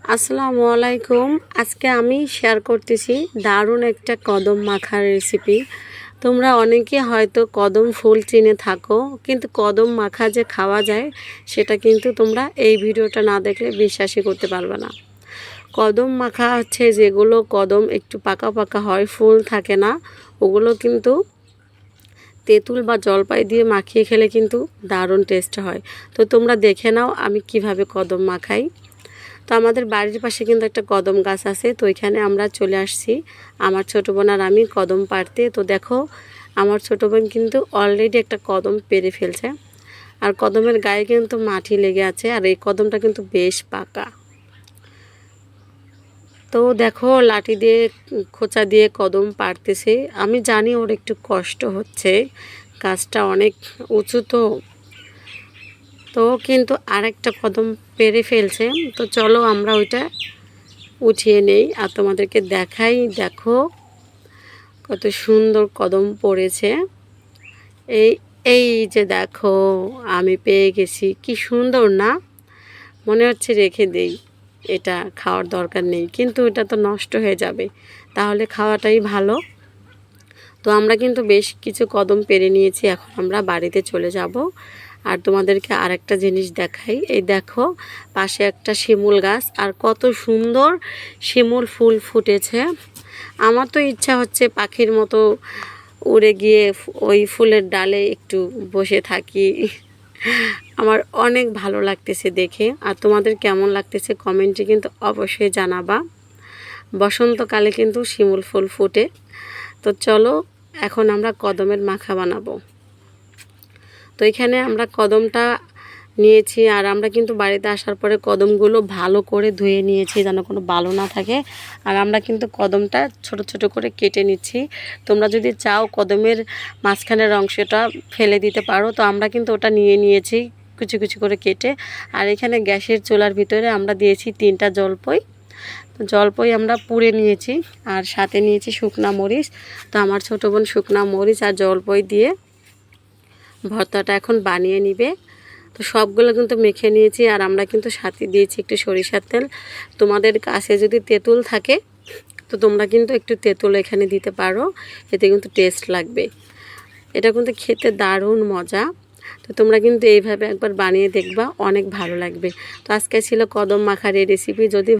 আসসালামু আলাইকুম। আজকে আমি শেয়ার করতেছি দারুণ একটা কদম মাখার রেসিপি। তোমরা অনেকে হয়তো কদম ফুল চিনে থাকো, কিন্তু কদম মাখা যে খাওয়া যায় সেটা কিন্তু তোমরা এই ভিডিওটা না দেখলে বিশ্বাসই করতে পারবে না। কদম মাখা হচ্ছে যেগুলো কদম একটু পাকা পাকা হয়, ফুল থাকে না, ওগুলো কিন্তু তেঁতুল বা জলপাই দিয়ে মাখিয়ে খেলে কিন্তু দারুণ টেস্ট হয়। তো তোমরা দেখে নাও আমি কিভাবে কদম মাখাই। তো আমাদের বাড়ির পাশে কিন্তু একটা কদম গাছ আছে, তো ওইখানে আমরা চলে আসছি আমার ছোটো বোন আর আমি কদম পাড়তে। তো দেখো আমার ছোটো বোন কিন্তু অলরেডি একটা কদম পেরে ফেলছে, আর কদমের গায়ে কিন্তু মাটি লেগে আছে, আর এই কদমটা কিন্তু বেশ পাকা। তো দেখো লাঠি দিয়ে খোঁচা দিয়ে কদম পাড়তেছে। আমি জানি ওর একটু কষ্ট হচ্ছে, গাছটা অনেক উঁচু, তো কিন্তু আরেকটা কদম পেরে ফেলছে। তো চলো আমরা ওইটা উঠিয়ে নেই আর তোমাদেরকে দেখাই। দেখো কত সুন্দর কদম পড়েছে। এই এই যে দেখো আমি পেয়ে গেছি, কি সুন্দর না? মনে হচ্ছে রেখে দেই, এটা খাওয়ার দরকার নেই, কিন্তু এটা তো নষ্ট হয়ে যাবে, তাহলে খাওয়াটাই ভালো। তো আমরা কিন্তু বেশ কিছু কদম পেরে নিয়েছি, এখন আমরা বাড়িতে চলে যাব। আর তোমাদেরকে আরেকটা জিনিস দেখাই, এই দেখো পাশে একটা শিমুল গাছ, আর কত সুন্দর শিমুল ফুল ফুটেছে। আমার তো ইচ্ছা হচ্ছে পাখির মতো উড়ে গিয়ে ওই ফুলের ডালে একটু বসে থাকি। আমার অনেক ভালো লাগতেছে দেখে। আর তোমাদের কেমন লাগতেছে কমেন্টে কিন্তু অবশ্যই জানাবা। বসন্তকালে কিন্তু শিমুল ফুল ফুটে। তো চলো এখন আমরা কদমের মাখা বানাবো। তো এখানে আমরা কদমটা নিয়েছি, আর আমরা কিন্তু বাড়িতে আসার পরে কদমগুলো ভালো করে ধুয়ে নিয়েছি যেন কোনো বালো না থাকে। আর আমরা কিন্তু কদমটা ছোট ছোট করে কেটে নিচ্ছি। তোমরা যদি চাও কদমের মাঝখানের অংশটা ফেলে দিতে পারো, তো আমরা কিন্তু ওটা নিয়ে নিয়েছি কুচি কুচি করে কেটে। আর এখানে গ্যাসের চুলার ভিতরে আমরা দিয়েছি 3টা জলপাই। জলপাই আমরা পুড়ে নিয়েছি, আর সাথে নিয়েছি শুকনা মরিচ। তো আমার ছোটো বোন শুকনা মরিচ আর জলপাই দিয়ে ভর্তাটা এখন বানিয়ে নিবে। তো সবগুলো কিন্তু মেখে নিয়েছি, আর আমরা কিন্তু সাথে দিয়েছি একটু সরিষার তেল। তোমাদের কাছে যদি তেঁতুল থাকে তো তোমরা কিন্তু একটু তেঁতুল এখানে দিতে পারো, এতে কিন্তু টেস্ট লাগবে। এটা কিন্তু খেতে দারুণ মজা। তো তোমরা কিন্তু এইভাবে একবার বানিয়ে দেখবা, অনেক ভালো লাগবে। তো আজকে ছিল কদম মাখার এই রেসিপি। যদি